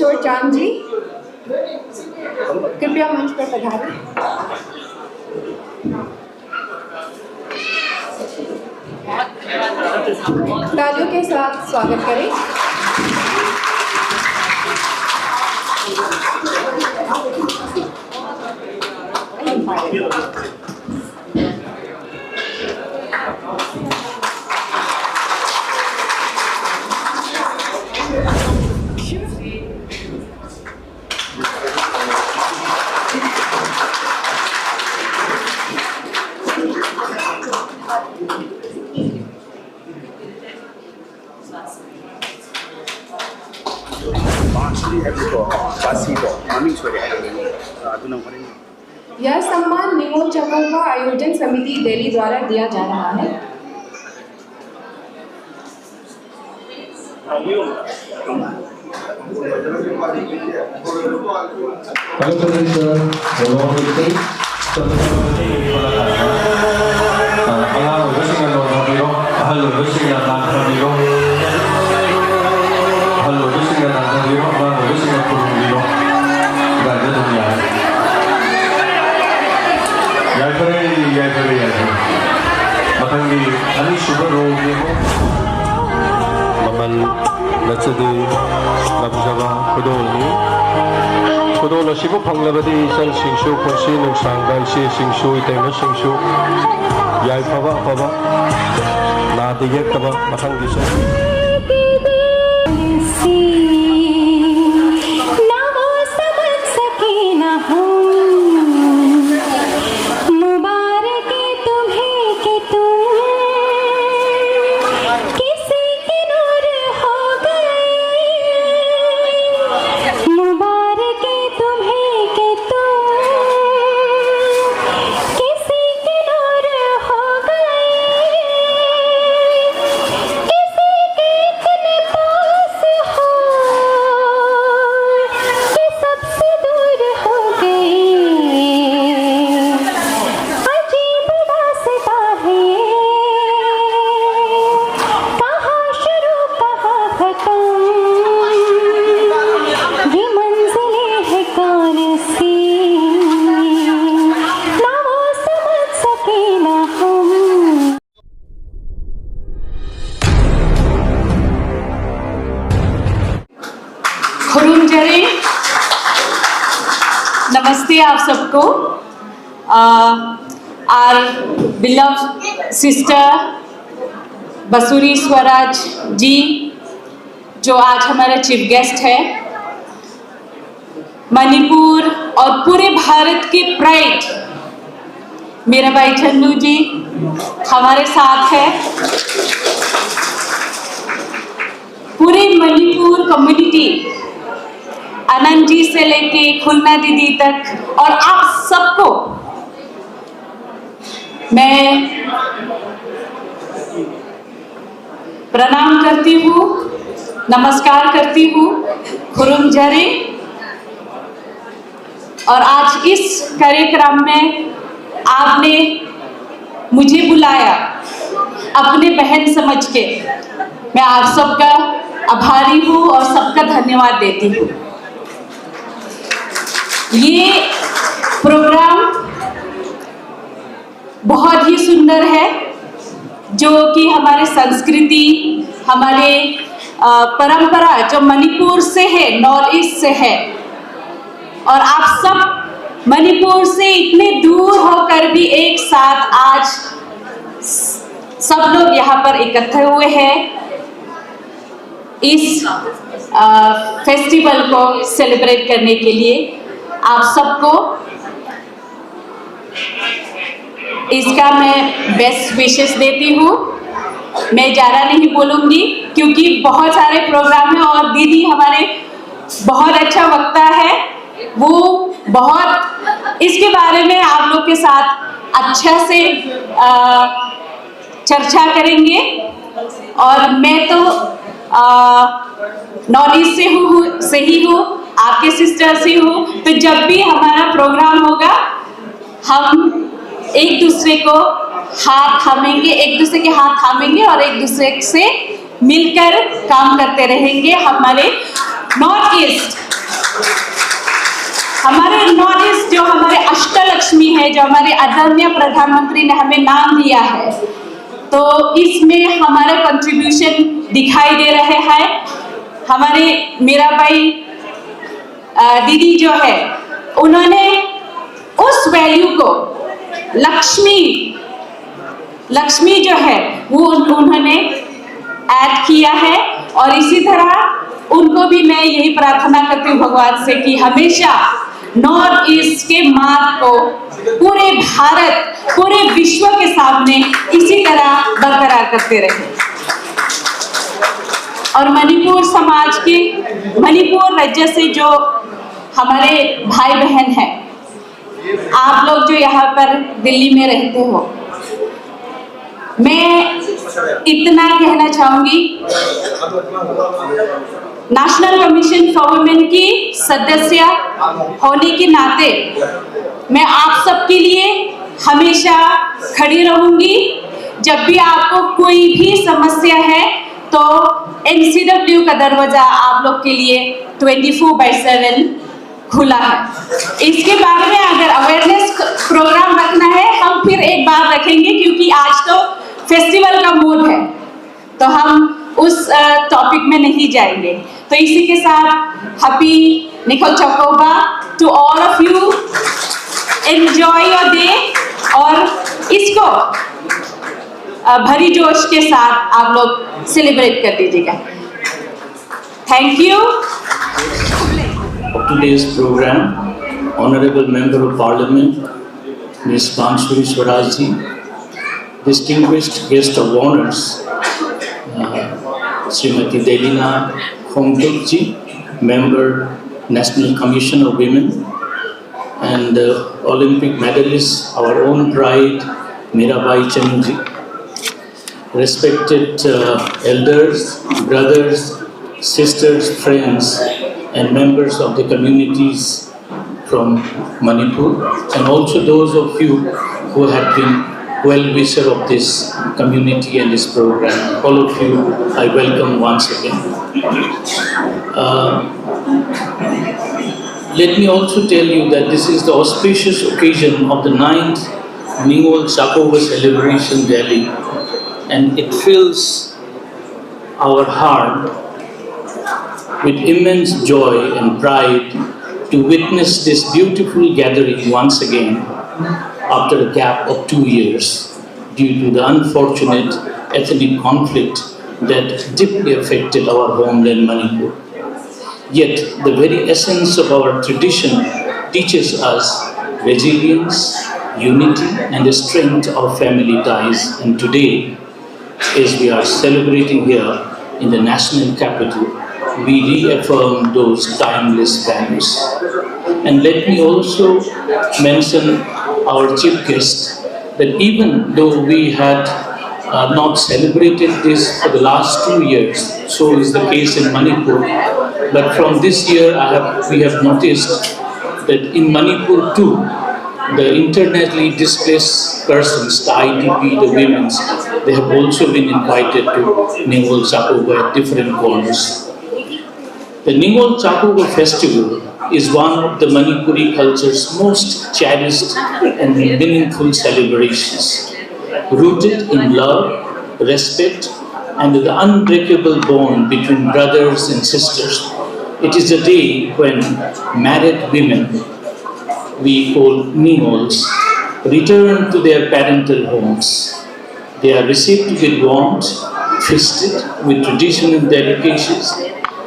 किशोर चांद जी कृपया मंच पर पधारें। तालियों के साथ स्वागत करें। यह सम्मान निमोल चमोका आयोजन समिति दिल्ली द्वारा दिया जा रहा है। Kudo sibu panglabadi isang singshu kunsi ng sanggal si singshu itema singshu yai paba nadigek kaba matang gisa नमस्ते आप सबको। Are beloved sister बसुरी Swaraj ji जो आज हमारा चीफ गेस्ट है, मणिपुर और पूरे भारत के प्राइड मेरा भाई चंदू जी हमारे साथ है। पूरे मणिपुर कम्युनिटी आनंद जी से लेके खुलना दीदी तक और आप सबको मैं प्रणाम करती हूँ, नमस्कार करती हूँ, खुरुम जरे। और आज इस कार्यक्रम में आपने मुझे बुलाया अपने बहन समझ के, मैं आप सबका आभारी हूँ और सबका धन्यवाद देती हूँ। ये प्रोग्राम बहुत ही सुंदर है जो कि हमारे संस्कृति, हमारे परंपरा जो मणिपुर से है, नॉर्थ ईस्ट से है, और आप सब मणिपुर से इतने दूर होकर भी एक साथ आज सब लोग यहाँ पर इकट्ठे हुए हैं इस फेस्टिवल को सेलिब्रेट करने के लिए। आप सबको इसका मैं बेस्ट विशेस देती हूँ। मैं ज़्यादा नहीं बोलूँगी क्योंकि बहुत सारे प्रोग्राम हैं और दीदी हमारे बहुत अच्छा वक्ता है, वो बहुत इसके बारे में आप लोग के साथ अच्छा से चर्चा करेंगे। और मैं तो नॉर्थ ईस्ट से ही हूँ, आपके सिस्टर से हूँ, तो जब भी हमारा प्रोग्राम होगा हम एक दूसरे को हाथ थामेंगे, एक दूसरे के हाथ थामेंगे और एक दूसरे से मिलकर काम करते रहेंगे हमारे नॉर्थ ईस्ट हमारे नॉर्थ ईस्ट जो हमारे अष्टलक्ष्मी है, जो हमारे आदरणीय प्रधानमंत्री ने हमें नाम दिया है, तो इसमें हमारे कंट्रीब्यूशन दिखाई दे रहे हैं। हमारे मीराबाई दीदी जो है, उन्होंने उस वैल्यू को लक्ष्मी जो है वो उन्होंने ऐड किया है। और इसी तरह उनको भी मैं यही प्रार्थना करती हूँ भगवान से कि हमेशा नॉर्थ ईस्ट के मार्ग को पूरे भारत, पूरे विश्व के सामने इसी तरह बरकरार करते रहे। और मणिपुर समाज के, मणिपुर राज्य से जो हमारे भाई बहन हैं, आप लोग जो यहाँ पर दिल्ली में रहते हो, मैं इतना कहना चाहूंगी, नेशनल कमीशन फॉर वुमेन की सदस्य होने के नाते मैं आप सबके लिए हमेशा खड़ी रहूंगी। जब भी आपको कोई भी समस्या है तो NCW का दरवाजा आप लोग के लिए 24/7 खुला है। इसके बारे में अगर अवेयरनेस प्रोग्राम रखना है, हम फिर एक बार रखेंगे, क्योंकि आज तो फेस्टिवल का मूड है, तो हम उस टॉपिक में नहीं जाएंगे। तो इसी के साथ हैप्पी निकोल चकोबा to all of you, enjoy your day, और इसको भरी जोश के साथ आप लोग सेलिब्रेट कर दीजिएगा। Thank you. Of today's program, Honorable Member of Parliament, Ms. Panchuri Swarajji, distinguished guest of honors, Srimati Delina Khomdukji, Member, National Commission of Women, and Olympic medalist, our own pride, Mirabai Chanuji, respected elders, brothers, sisters, friends, and members of the communities from Manipur, and also those of you who have been well-wisher of this community and this program. All of you, I welcome once again. Let me also tell you that this is the auspicious occasion of the 9th Ningol Chakova celebration Delhi, and it fills our heart with immense joy and pride to witness this beautiful gathering once again after a gap of 2 years due to the unfortunate ethnic conflict that deeply affected our homeland Manipur. Yet the very essence of our tradition teaches us resilience, unity, and the strength of family ties. And today, as we are celebrating here in the national capital, we reaffirm those timeless values. And let me also mention our chief guest, that even though we had not celebrated this for the last 2 years, so is the case in Manipur, but from this year we have noticed that in Manipur too, the internally displaced persons, the IDP, the women, they have also been invited to Ningol Chakova at different corners. The Ningol Chakova festival is one of the Manipuri culture's most cherished and meaningful celebrations. Rooted in love, respect, and the unbreakable bond between brothers and sisters, it is a day when married women, we call Ningols, return to their parental homes. They are received with warmth, feasted with traditional delicacies,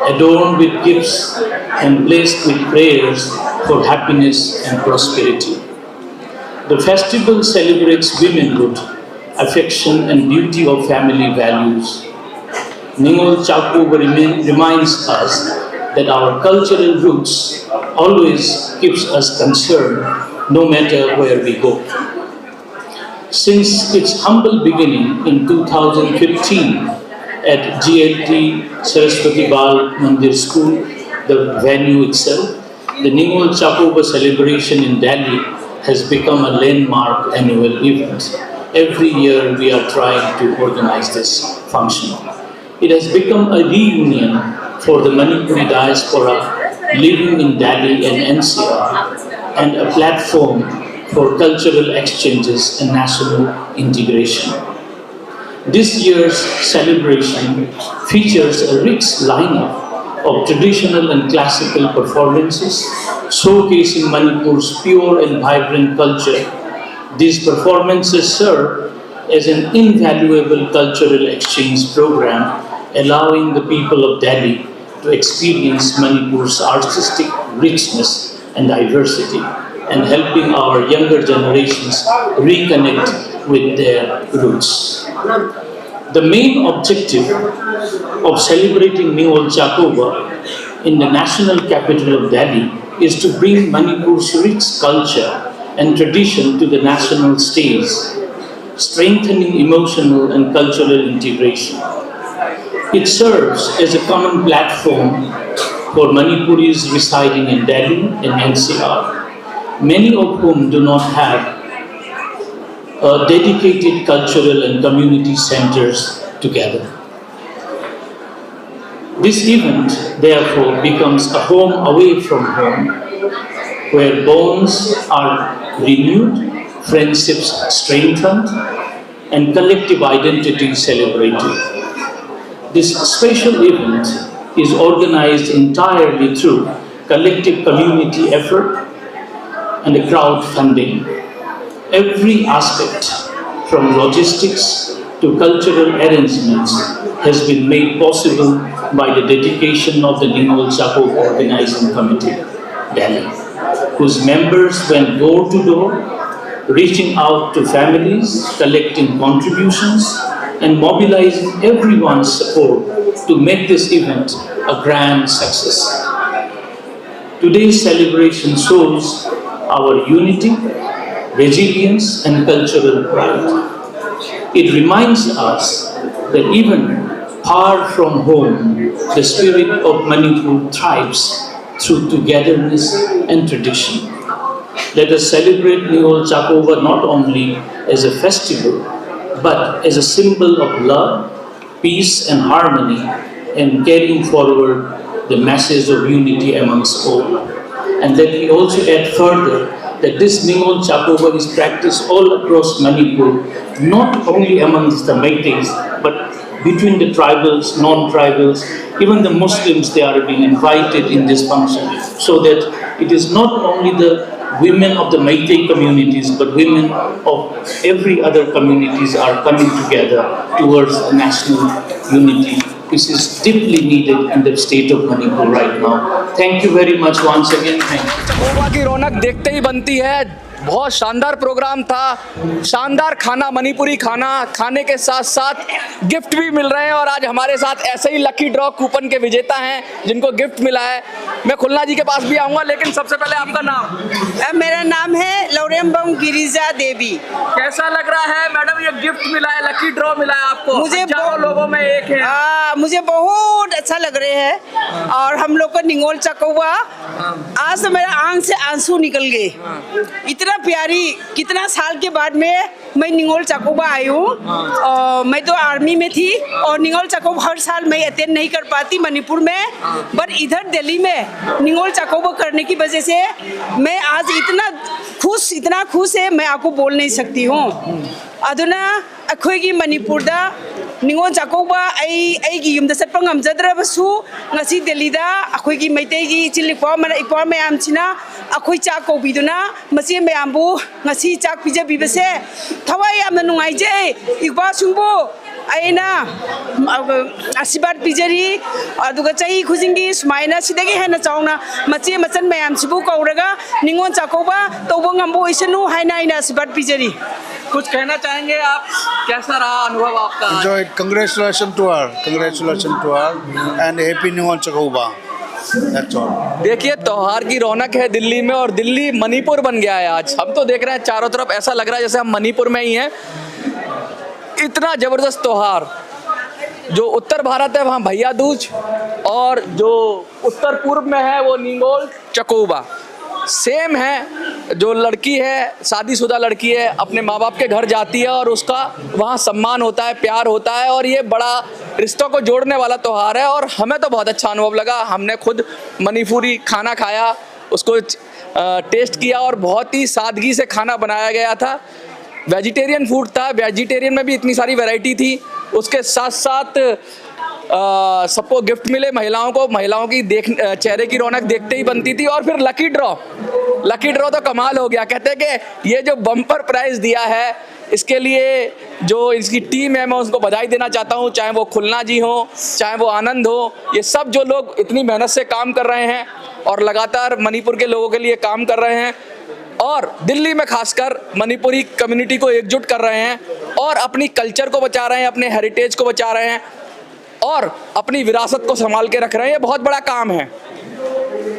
adorned with gifts, and blessed with prayers for happiness and prosperity. The festival celebrates womanhood, affection, and beauty of family values. Ningol Chakova reminds us that our cultural roots always keeps us concerned no matter where we go. Since its humble beginning in 2015 at GLT Saraswati Bal Mandir School, the venue itself, the Ningol Chakova celebration in Delhi has become a landmark annual event. Every year we are trying to organize this function. It has become a reunion for the Manipuri diaspora living in Delhi and NCR, and a platform for cultural exchanges and national integration. This year's celebration features a rich lineup of traditional and classical performances showcasing Manipur's pure and vibrant culture. These performances serve as an invaluable cultural exchange program, allowing the people of Delhi to experience Manipur's artistic richness and diversity, and helping our younger generations reconnect with their roots. The main objective of celebrating Ningol Chakobha in the national capital of Delhi is to bring Manipur's rich culture and tradition to the national stage, strengthening emotional and cultural integration. It serves as a common platform for Manipuris residing in Delhi and NCR, many of whom do not have dedicated cultural and community centers together. This event, therefore, becomes a home away from home, where bonds are renewed, friendships strengthened, and collective identity celebrated. This special event is organized entirely through collective community effort and a crowdfunding. Every aspect, from logistics to cultural arrangements, has been made possible by the dedication of the Ningol Chakobha Organizing Committee, Delhi, whose members went door to door, reaching out to families, collecting contributions, and mobilizing everyone's support to make this event a grand success. Today's celebration shows our unity, resilience, and cultural pride. It reminds us that even far from home, the spirit of Manipur thrives through togetherness and tradition. Let us celebrate Ningol Chakobha not only as a festival, but as a symbol of love, peace, and harmony, and carrying forward the message of unity amongst all. And let me also add further that this Ningol Chakobha is practiced all across Manipur, not only amongst the Meiteis, but between the tribals, non-tribals, even the Muslims, they are being invited in this function, so that it is not only the women of the Meitei communities, but women of every other communities are coming together towards a national unity, which is deeply needed in the state of Manipur right now. Thank you very much once again. Thank you. चकोबा की रौनक देखते ही बनती है। बहुत शानदार programme था, शानदार खाना, मणिपुरी खाना खाने के साथ साथ गिफ्ट भी मिल रहे हैं। और आज हमारे साथ ऐसे ही लकी ड्रॉ कूपन के विजेता हैं जिनको गिफ्ट मिला है। मैं खुलना जी के पास भी आऊँगा, लेकिन सबसे पहले आपका नाम? मेरा नाम है लौरेम्बम गिरिजा देवी। कैसा लग रहा है मैडम, ये गिफ्ट मिला है, लकी ड्रॉ मिला है आपको? मुझे लोगों में एक है। मुझे बहुत अच्छा लग रहे हैं। और हम लोग का निंगोल चकोबा, आज तो मेरा आंख से आंसू निकल गए। इतना प्यारी, कितना साल के बाद में मैं निंगोल चकोबा आई हूँ। मैं तो आर्मी में थी और निंगोल चकोबा हर साल मैं अटेंड नहीं कर पाती मणिपुर में, बट इधर दिल्ली में निंगोल चकोबा करने की वजह से मैं आज इतना खुश है, मैं आपको बोल नहीं सकती हूँ। अदुना अखोगी मणिपुर दा निंगोल चकोबा आई युमदा चटपा ngamjadrabasu ngasi Delhi-da अखोगी मैतेगी चिलिपा इपा मैम सिना अखोई चाक कौबीदुना मचे मैमबू ngasi चाक पिजाबीबसे थवाई यामना नुंगाइजे इपा सुंबू आइना आशीर्वाद पिजरी अदुगा चाही खुजिंगी सुमाइना सिदगी हेना चावना मचे मचन मैम सिबू कौरगा निंगोल चकोबा तौबो ngamबू इसनु हाइना आइना आशीर्वाद पिजरी। कुछ कहना चाहेंगे आप? कैसा रहा अनुभव आपका? Enjoyed. Congratulations to her and happy Ningol Chakobha. That's all. देखिए, त्योहार की रौनक है दिल्ली में और दिल्ली मणिपुर बन गया है आज। हम तो देख रहे हैं चारों तरफ, ऐसा लग रहा है जैसे हम मणिपुर में ही हैं। इतना जबरदस्त त्योहार। जो उत्तर भारत है वहाँ भैया दूज, और जो उत्तर पूर्व में है वो निंगोल चकोबा सेम है। जो लड़की है, शादीशुदा लड़की है, अपने माँ बाप के घर जाती है और उसका वहाँ सम्मान होता है, प्यार होता है और ये बड़ा रिश्तों को जोड़ने वाला त्यौहार है। और हमें तो बहुत अच्छा अनुभव लगा। हमने खुद मणिपुरी खाना खाया, उसको टेस्ट किया और बहुत ही सादगी से खाना बनाया गया था। वेजिटेरियन फूड था, वेजिटेरियन में भी इतनी सारी वैरायटी थी। उसके साथ साथ सबको गिफ्ट मिले, महिलाओं की चेहरे की रौनक देखते ही बनती थी। और फिर लकी ड्रॉ तो कमाल हो गया। कहते हैं कि ये जो बम्पर प्राइज दिया है इसके लिए जो इसकी टीम है मैं उसको बधाई देना चाहता हूँ, चाहे वो खुलना जी हो, चाहे वो आनंद हो, ये सब जो लोग इतनी मेहनत से काम कर रहे हैं और लगातार मणिपुर के लोगों के लिए काम कर रहे हैं और दिल्ली में खासकर मणिपुरी कम्युनिटी को एकजुट कर रहे हैं और अपनी कल्चर को बचा रहे हैं, अपने हेरिटेज को बचा रहे हैं और अपनी विरासत को संभाल के रख रहे हैं। ये बहुत बड़ा काम है।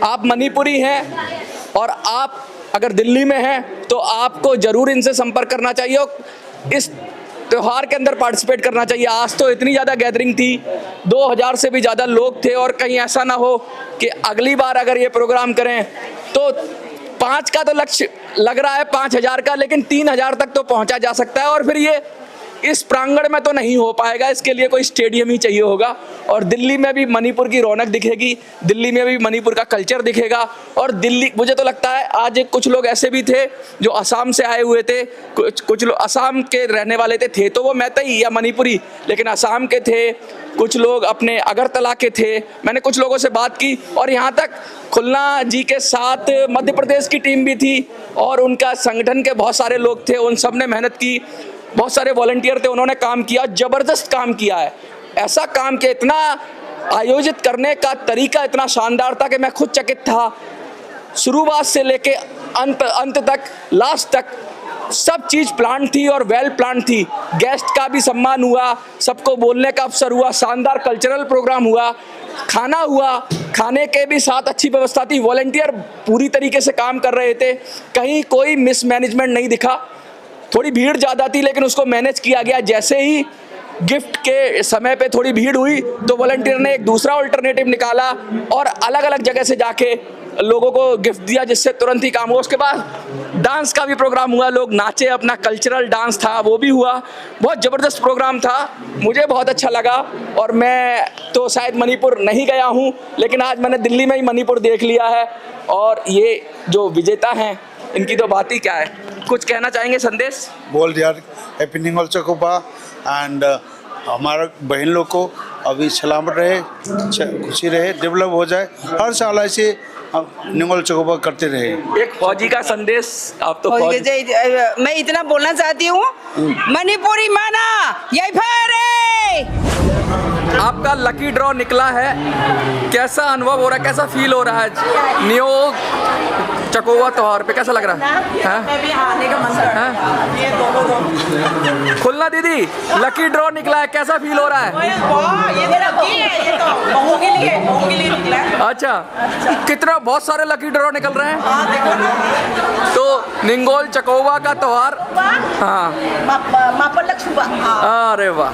आप मणिपुरी हैं और आप अगर दिल्ली में हैं तो आपको ज़रूर इनसे संपर्क करना चाहिए और इस त्यौहार के अंदर पार्टिसिपेट करना चाहिए। आज तो इतनी ज़्यादा गैदरिंग थी, 2000 से भी ज़्यादा लोग थे और कहीं ऐसा ना हो कि अगली बार अगर ये प्रोग्राम करें तो 5 का तो लक्ष्य लग रहा है, 5000 का, लेकिन 3000 तक तो पहुंचा जा सकता है। और फिर ये इस प्रांगण में तो नहीं हो पाएगा, इसके लिए कोई स्टेडियम ही चाहिए होगा और दिल्ली में भी मणिपुर की रौनक दिखेगी, दिल्ली में भी मणिपुर का कल्चर दिखेगा। और दिल्ली, मुझे तो लगता है आज कुछ लोग ऐसे भी थे जो असम से आए हुए थे, कुछ लोग असम के रहने वाले थे तो वो मैतई या मणिपुरी, लेकिन असम के थे, कुछ लोग अपने अगरतला के थे। मैंने कुछ लोगों से बात की और यहाँ तक खुलना जी के साथ मध्य प्रदेश की टीम भी थी और उनका संगठन के बहुत सारे लोग थे, उन सब ने मेहनत की, बहुत सारे वॉलंटियर थे, उन्होंने काम किया, ज़बरदस्त काम किया है। ऐसा काम किया, इतना आयोजित करने का तरीका इतना शानदार था कि मैं खुद चकित था। शुरुआत से लेके अंत तक, लास्ट तक सब चीज़ प्लान थी और वेल प्लान थी। गेस्ट का भी सम्मान हुआ, सबको बोलने का अवसर हुआ, शानदार कल्चरल प्रोग्राम हुआ, खाना हुआ, खाने के भी साथ अच्छी व्यवस्था थी, वॉलंटियर पूरी तरीके से काम कर रहे थे, कहीं कोई मिसमैनेजमेंट नहीं दिखा। थोड़ी भीड़ ज़्यादा थी लेकिन उसको मैनेज किया गया। जैसे ही गिफ्ट के समय पे थोड़ी भीड़ हुई तो वॉलंटियर ने एक दूसरा अल्टरनेटिव निकाला और अलग अलग जगह से जाके लोगों को गिफ्ट दिया, जिससे तुरंत ही काम हुआ। उसके बाद डांस का भी प्रोग्राम हुआ, लोग नाचे, अपना कल्चरल डांस था वो भी हुआ। बहुत ज़बरदस्त प्रोग्राम था, मुझे बहुत अच्छा लगा। और मैं तो शायद मणिपुर नहीं गया हूँ लेकिन आज मैंने दिल्ली में ही मणिपुर देख लिया है और ये जो विजेता हैं इनकी तो बात ही क्या है। कुछ कहना चाहेंगे, संदेश बोल दिया। हैप्पी निंगोल चकोबा एंड हमारे बहन लोग को अभी सलामत रहे, खुशी रहे, डेवलप हो जाए, हर साल ऐसे निंगोल चकोबा करते रहे। एक फौजी का संदेश, आप तो मैं इतना बोलना चाहती हूँ, मणिपुरी माना यही फेरे। आपका लकी ड्रॉ निकला है, कैसा अनुभव हो रहा है, कैसा फील हो रहा है न्यू चकोवा त्योहार पे, कैसा लग रहा है? मैं भी आने का मन कर रहा है। ये दोनों खुलना दीदी, लकी ड्रॉ निकला है, कैसा फील हो रहा है? ये तो लकी है, ये तो बहू के लिए निकला है। अच्छा, कितना, बहुत सारे लकी ड्रॉ निकल रहे हैं। हाँ देखो ना, तो निंगोल चकोवा का त्योहार, हाँ, मापलक सुबह। अरे वाह।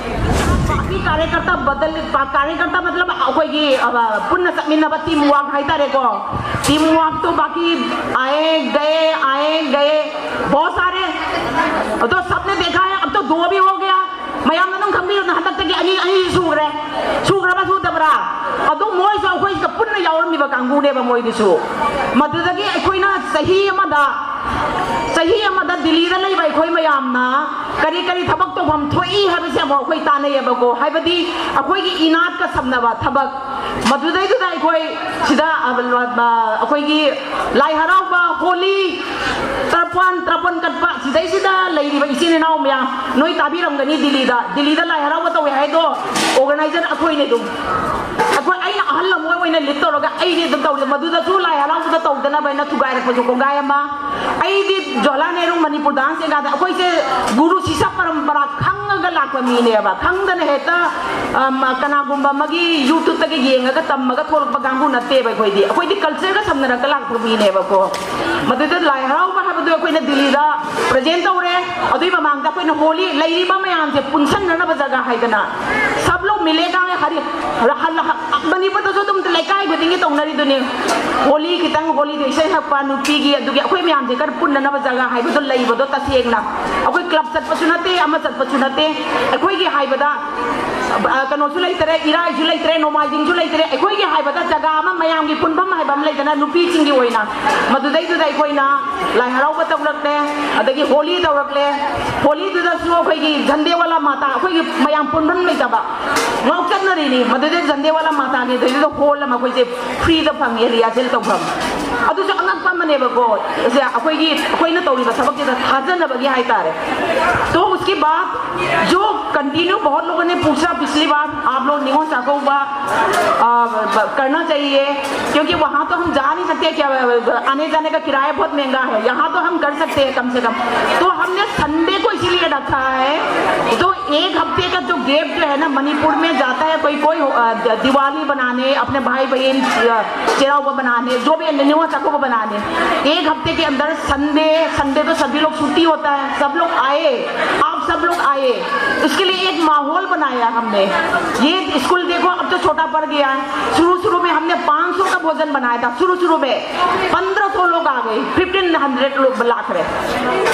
कार्यकर्ता मतलब अखोई पुनः चटमिनबा टीम वर्क हाइतारेको, टीम वर्क तो बाकी आए गए बहुत सारे, तो सबने देखा है। अब तो 2 भी हो गया, मयाम नंग खंबी हतक तक अनि सुग्रबा सुदबरा अदो मोय जो अखोई का पुनः यावरमिबा कांगुनेबा मोय दिसु मदुदगी अखोइना सही अमदा दिल्ली दा लेबा अखोई मयामना करी थबक तो हम थोई हबसे अब अखोई तानेयबको हाइबदी अखोई की इनात का सबनबा थबक मदुदै दुदा अखोई सिदा अखोई की लाई हराउबा होली त्रपन कटपा सिदै सिदा लेरिबा इसिने नाउ मया नोई ताबिरमगनी दिल्ली दा लाई हराउबा तो हाइदो ऑर्गेनाइजर अखोई ने दुम अखोई आई अहल मोय ओइना लिट तोरगा आई ने दुम तौ मदुदा सु लाई हराउबा तौदना बैना थुगाइरक पजो को गायमा आई दि जोला नेरु मणिपुर डांस एगा अखोई से गुरु शिष्य परंपरा खंगगा लाखवा मीनेबा खंगदने हेता कनागुंबा मगी यूट्यूब तक येंगगा तम्मगा थोलपा गांगु नतेबा अखोई दी कल्चर का समनरक लाखवा मीनेबा को मदुदा लाई हराउबा हाबदो अखोइना दिल्ली दा प्रेजेंट तौरे अदुई ममांगदा अखोइना होली लेरिबा मयाम से पुनसननबा जगह हाइदना सब लोग मिलेगा हरी मणिपुर तो तुम लेकाय खुदिंगी तौनरीदुनी होली खितंग होली देसे हप्पा नुपीगी अदुगी अखोय म्याम जे कर पुन्ननब जगह हाइबदो लैबदो तसेंगना अखोय क्लब चटपसु नते अमा चटपसु नते अखोयगी हाइबदा कनोसु लेतरे इरायसु लेतरे नोमाइजिंगसु लेतरे अखोयगी हाइबदा जगह अमा मयामगी पुनफम हाइबम लेतना नुपी चिंगी ओइना मदुदैदुदा अखोयना लाई हराउबा तौरकले अदगी होली तौरकले होली दुदसु अखोयगी झंडेवाला माता अखोयगी मयाम पुनफम लेतबा ngauchatnarini madade झंडेवाला माता गे दैदो होल अमा अखोयसे फ्री द फंग एरिया जेल तौफम अदुसु अंगकपा मनेबा गो से अखोयगी अखोयना तौरिबा थबक जे थाजनबगी हाइतारे तो उसके बाद जो कंटिन्यू बहुत लोगों ने पूछा पिछली बार आप लोग निगोल चाकोबा करना चाहिए क्योंकि वहाँ तो हम जा नहीं सकते क्या आने जाने का किराया बहुत महंगा है यहाँ तो हम कर सकते हैं कम से कम तो हमने संडे को इसीलिए रखा है तो एक हफ्ते का जो गैप जो है ना मणिपुर में जाता है कोई दिवाली बनाने अपने भाई बहन चेराउबा बनाने जो भी निगोल चाकोबा बनाने एक हफ्ते के अंदर संडे तो सभी लोग छुट्टी होता है सब लोग आए आप सब लोग आए इसके लिए एक माहौल बनाया हमने ये स्कूल देखो अब तो छोटा पड़ गया है शुरू में हमने 500 का भोजन बनाया था शुरू में 1500 लोग आ गए 1500 लोग लाख रहे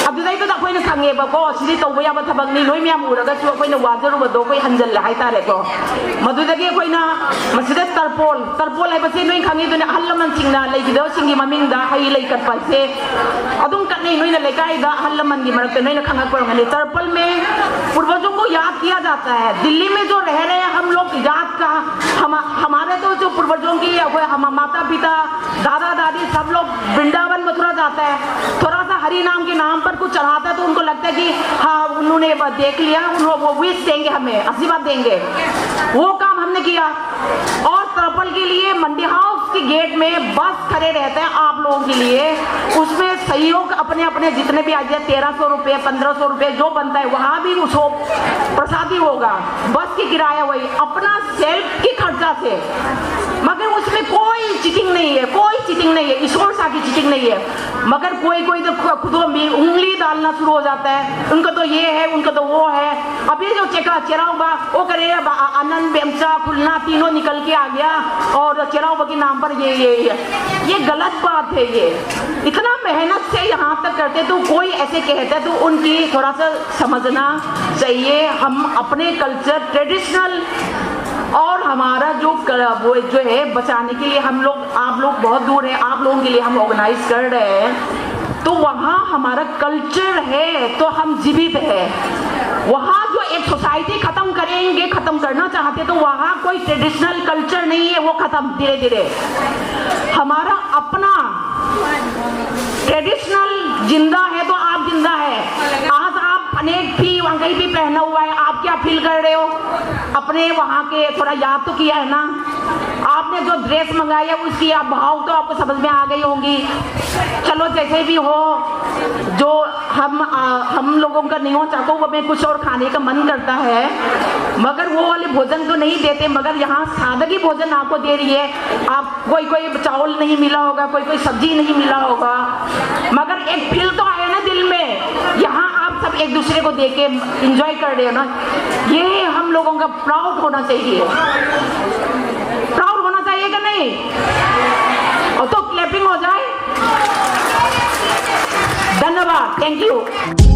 अब तो अखोने खंगेबको सिदी तौबा याबा थबकनी लोई म्याम उरगसु अखोने वाजरुबदो कोई हंजल हाइतारेको मदुदगी अखोइना मसिदा तरपोल हाइबसे नोइ खंगे दुने अहल लमन सिंगना लेगिदो सिंगी ममिंगदा हई लई कटपसे अदुम कटने नोइना लेकाइदा अहल लमन गी मरक नोइना खंगक परंगने तरपल में पूर्वजों को याद किया जाता है दिल्ली में जो रह रहे हैं हम लोग याद का हमारे तो जो पूर्वजों की हम माता पिता दादा दादी सब लोग वृंदावन मथुरा जाता है थोड़ा सा हरि नाम के नाम पर कुछ चढ़ाता है तो उनको लगता है कि हाँ उन्होंने देख लिया वो विश देंगे हमें आशीर्वाद देंगे वो काम हमने किया और तरपल के लिए मंडी हाउस के गेट में बस खड़े रहते हैं आप लोगों के लिए उसमें सहयोग अपने अपने जितने भी आ जाए 1300 रुपये 1500 रुपये जो बनता है वहाँ भी उसको प्रसादी होगा बस की किराया वही अपना सेल्फ की खर्चा से मगर उसमें कोई चीटिंग नहीं है ईश्वर सा की चीटिंग नहीं है मगर कोई तो खुद उंगली डालना शुरू हो जाता है उनको तो ये है उनको तो वो है अभी जो चेराउबा वो करेगा आनंद बेमचा खुलना तीनों निकल के आ गया और चेराउबा के नाम पर ये गलत बात है ये इतना मेहनत से यहाँ तक करते तो कोई ऐसे कहते तो उनकी थोड़ा सा समझना चाहिए हम अपने कल्चर ट्रेडिशनल और हमारा वो जो है बचाने के लिए हम लोग आप लोग बहुत दूर है आप लोगों के लिए हम ऑर्गेनाइज कर रहे हैं तो वहाँ हमारा कल्चर है तो हम जीवित है वहाँ जो एक सोसाइटी खत्म करना चाहते तो वहाँ कोई ट्रेडिशनल कल्चर नहीं है वो खत्म धीरे धीरे हमारा अपना ट्रेडिशनल जिंदा है तो आप जिंदा है आज आप अनेक भी कहीं भी पहना हुआ है आप क्या फील कर रहे हो अपने वहाँ के थोड़ा याद तो किया है ना आपने जो ड्रेस मंगाई है उसकी आप भाव तो आपको समझ में आ गई होंगी चलो जैसे भी हो जो हम लोगों का निगोल चाकोबा में कुछ और खाने का मन करता है मगर वो वाले भोजन तो नहीं देते मगर यहाँ सादगी भोजन आपको दे रही है आप कोई चावल नहीं मिला होगा कोई सब्जी नहीं मिला होगा मगर एक फील तो आया ना दिल में यहाँ आप सब एक दूसरे को देख के इंजॉय कर रहे हो ना ये हम लोगों का प्राउड होना चाहिए कि नहीं और तो क्लैपिंग हो जाए धन्यवाद थैंक यू